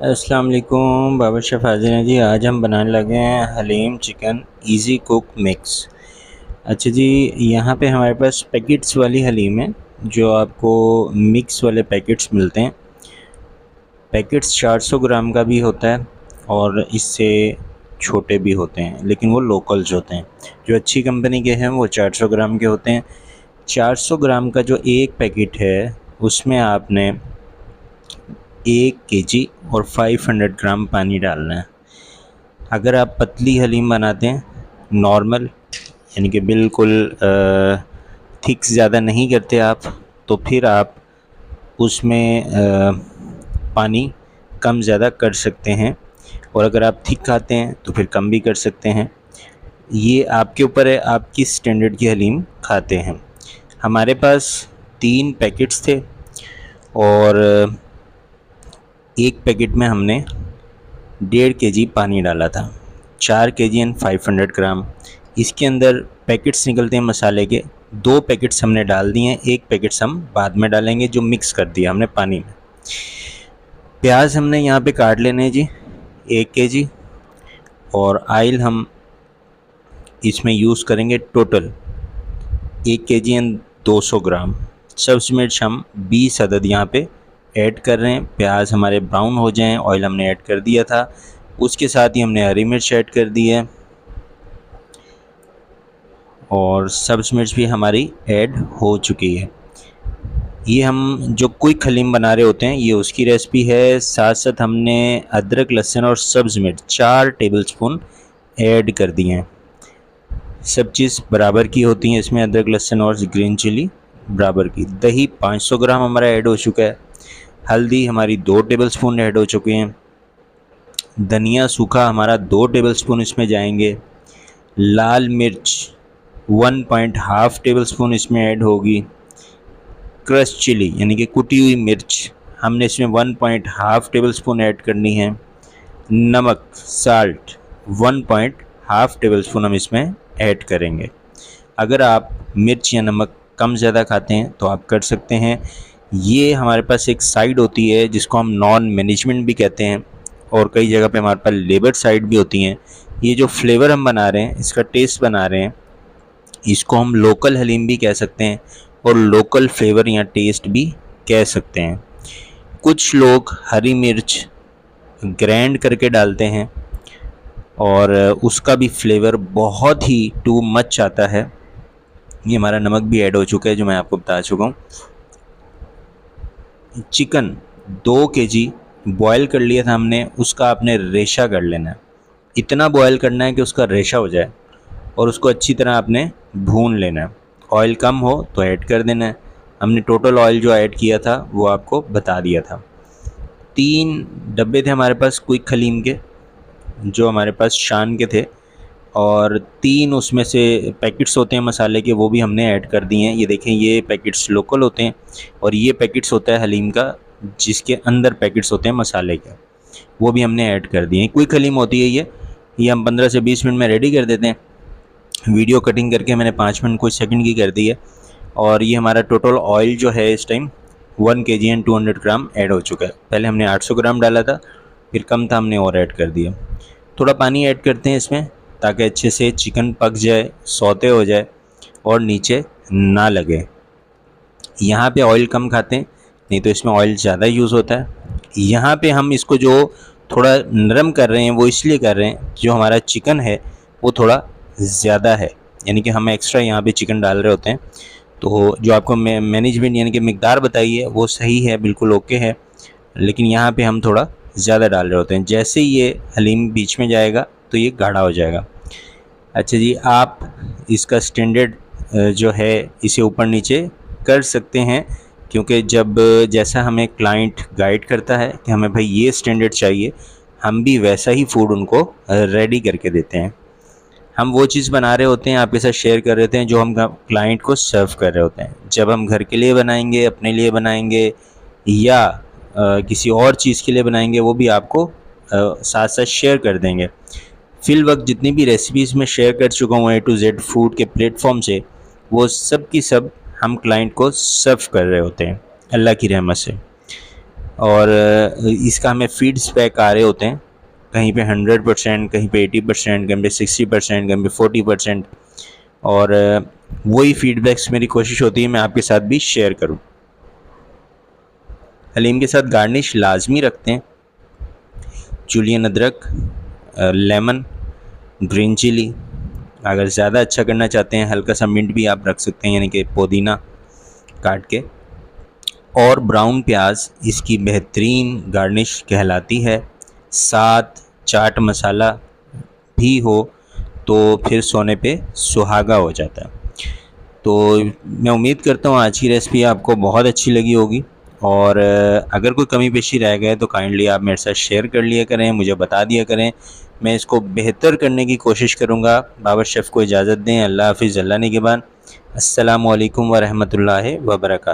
अस्सलाम वालेकुम, बाबा शेफ़ हाज़िर हैं जी। आज हम बनाने लगे हैं haleem chicken easy cook mix. अच्छा जी, यहाँ पे हमारे पास पैकेट्स वाली हलीम है, जो आपको मिक्स वाले पैकेट्स मिलते हैं। पैकेट्स 400 ग्राम का भी होता है और इससे छोटे भी होते हैं, लेकिन वो लोकल्स होते हैं। जो अच्छी कंपनी के हैं वो 400 ग्राम के होते हैं। 400 ग्राम का जो एक पैकेट है, उसमें आपने 1 केजी और 500 ग्राम पानी डालना है। अगर आप पतली हलीम बनाते हैं, नॉर्मल यानी कि बिल्कुल थिक ज़्यादा नहीं करते आप, तो फिर आप उसमें पानी कम ज़्यादा कर सकते हैं, और अगर आप थिक खाते हैं तो फिर कम भी कर सकते हैं। ये आपके ऊपर है, आप किस स्टैंडर्ड की हलीम खाते हैं। हमारे पास 3 पैकेट्स थे और एक पैकेट में हमने 1.5 केजी पानी डाला था। 4 केजी एंड 500 ग्राम इसके अंदर पैकेट्स निकलते हैं मसाले के। 2 पैकेट्स हमने डाल दिए हैं, 1 पैकेट्स हम बाद में डालेंगे, जो मिक्स कर दिया हमने पानी में। प्याज हमने यहाँ पे काट लेने हैं जी, 1 केजी, और आयल हम इसमें यूज़ करेंगे टोटल 1 केजी एंड 200 ग्राम। सब्ज़ मिर्च हम 20 अदद यहाँ पे ऐड कर रहे हैं। प्याज हमारे ब्राउन हो जाएं, ऑयल हमने ऐड कर दिया था, उसके साथ ही हमने हरी मिर्च ऐड कर दी है, और सब्ज़ मिर्च भी हमारी ऐड हो चुकी है। ये हम जो क्विक हलीम बना रहे होते हैं, ये उसकी रेसिपी है। साथ साथ हमने अदरक, लहसुन और सब्ज़ मिर्च 4 टेबलस्पून ऐड कर दिए हैं। सब चीज़ बराबर की होती हैं इसमें, अदरक, लहसुन और ग्रीन चिली बराबर की। दही 500 ग्राम हमारा ऐड हो चुका है। हल्दी हमारी 2 टेबलस्पून ऐड हो चुके हैं। धनिया सूखा हमारा 2 टेबलस्पून इसमें जाएंगे। लाल मिर्च 1.5 टेबलस्पून इसमें ऐड होगी। क्रश चिली यानी कि कुटी हुई मिर्च हमने इसमें 1.5 टेबलस्पून ऐड करनी है। नमक साल्ट 1.5 टेबलस्पून हम इसमें ऐड करेंगे। अगर आप मिर्च या नमक कम ज़्यादा खाते हैं तो आप कर सकते हैं। ये हमारे पास एक साइड होती है जिसको हम नॉन मैनेजमेंट भी कहते हैं, और कई जगह पे हमारे पास लेबर साइड भी होती हैं। ये जो फ्लेवर हम बना रहे हैं, इसका टेस्ट बना रहे हैं, इसको हम लोकल हलीम भी कह सकते हैं और लोकल फ्लेवर या टेस्ट भी कह सकते हैं। कुछ लोग हरी मिर्च ग्राइंड करके डालते हैं और उसका भी फ्लेवर बहुत ही टू मच आता है। ये हमारा नमक भी ऐड हो चुका है, जो मैं आपको बता चुका हूँ। चिकन 2 केजी बॉयल कर लिया था हमने, उसका आपने रेशा कर लेना है। इतना बॉयल करना है कि उसका रेशा हो जाए, और उसको अच्छी तरह आपने भून लेना है। ऑयल कम हो तो ऐड कर देना है। हमने टोटल ऑयल जो ऐड किया था वो आपको बता दिया था। 3 डब्बे थे हमारे पास क्विक हलीम के, जो हमारे पास शान के थे, और 3 उसमें से पैकेट्स होते हैं मसाले के, वो भी हमने ऐड कर दिए हैं। ये देखें, ये पैकेट्स लोकल होते हैं और ये पैकेट्स होता है हलीम का, जिसके अंदर पैकेट्स होते हैं मसाले के, वो भी हमने ऐड कर दिए हैं। क्विक हलीम होती है ये हम 15 से 20 मिनट में रेडी कर देते हैं। वीडियो कटिंग करके मैंने 5 मिनट कुछ सेकंड की कर दी है। और ये हमारा टोटल ऑयल जो है इस time 1 KG and 200 gram add हो चुका है। पहले हमने 800 ग्राम डाला था, फिर कम था, हमने और ऐड कर दिया। थोड़ा पानी ऐड करते हैं इसमें, ताकि अच्छे से चिकन पक जाए, सौते हो जाए और नीचे ना लगे। यहाँ पे ऑयल कम खाते हैं, नहीं तो इसमें ऑयल ज़्यादा यूज़ होता है। यहाँ पे हम इसको जो थोड़ा नरम कर रहे हैं वो इसलिए कर रहे हैं, जो हमारा चिकन है वो थोड़ा ज़्यादा है, यानी कि हम एक्स्ट्रा यहाँ पे चिकन डाल रहे होते हैं। तो जो आपको मैनेजमेंट यानी कि मिकदार बताई है वो सही है, बिल्कुल ओके है, लेकिन यहाँ पे हम थोड़ा ज़्यादा डाल रहे होते हैं। जैसे ही ये हलीम बीच में जाएगा तो ये गाढ़ा हो जाएगा। अच्छा जी, आप इसका स्टैंडर्ड जो है इसे ऊपर नीचे कर सकते हैं, क्योंकि जब जैसा हमें क्लाइंट गाइड करता है कि हमें भाई ये स्टैंडर्ड चाहिए, हम भी वैसा ही फूड उनको रेडी करके देते हैं। हम वो चीज़ बना रहे होते हैं, आपके साथ शेयर कर रहे होते हैं, जो हम क्लाइंट को सर्व कर रहे होते हैं। जब हम घर के लिए बनाएंगे, अपने लिए बनाएंगे, या किसी और चीज़ के लिए बनाएंगे, वो भी आपको साथ साथ शेयर कर देंगे। फिल वक्त जितनी भी रेसिपीज़ मैं शेयर कर चुका हूँ A to Z फूड के प्लेटफॉर्म से, वो सब की सब हम क्लाइंट को सर्व कर रहे होते हैं, अल्लाह की रहमत से। और इसका हमें फीड्स पैक आ रहे होते हैं, कहीं पे 100%, कहीं पे 80%, कहीं पे 60%, कहीं पे 40%। और वही फीडबैक्स मेरी कोशिश होती है मैं आपके साथ भी शेयर करूं। हलीम के साथ गार्निश लाजमी रखते हैं, जुलियन अदरक, लेमन, ग्रीन चिली। अगर ज़्यादा अच्छा करना चाहते हैं हल्का सा मिंट भी आप रख सकते हैं, यानी कि पुदीना काट के। और ब्राउन प्याज इसकी बेहतरीन गार्निश कहलाती है। साथ चाट मसाला भी हो तो फिर सोने पे सुहागा हो जाता है। तो मैं उम्मीद करता हूँ आज की रेसिपी आपको बहुत अच्छी लगी होगी। और अगर कोई कमी पेशी रह गए तो काइंडली आप मेरे साथ शेयर कर लिया करें, मुझे बता दिया करें, मैं इसको बेहतर करने की कोशिश करूँगा। बाबर शेफ़ को इजाज़त दें। अल्लाह हाफ़िज़, अल्लाह निगहबान। अस्सलामु अलैकुम व रहमतुल्लाहि व बरकातहू।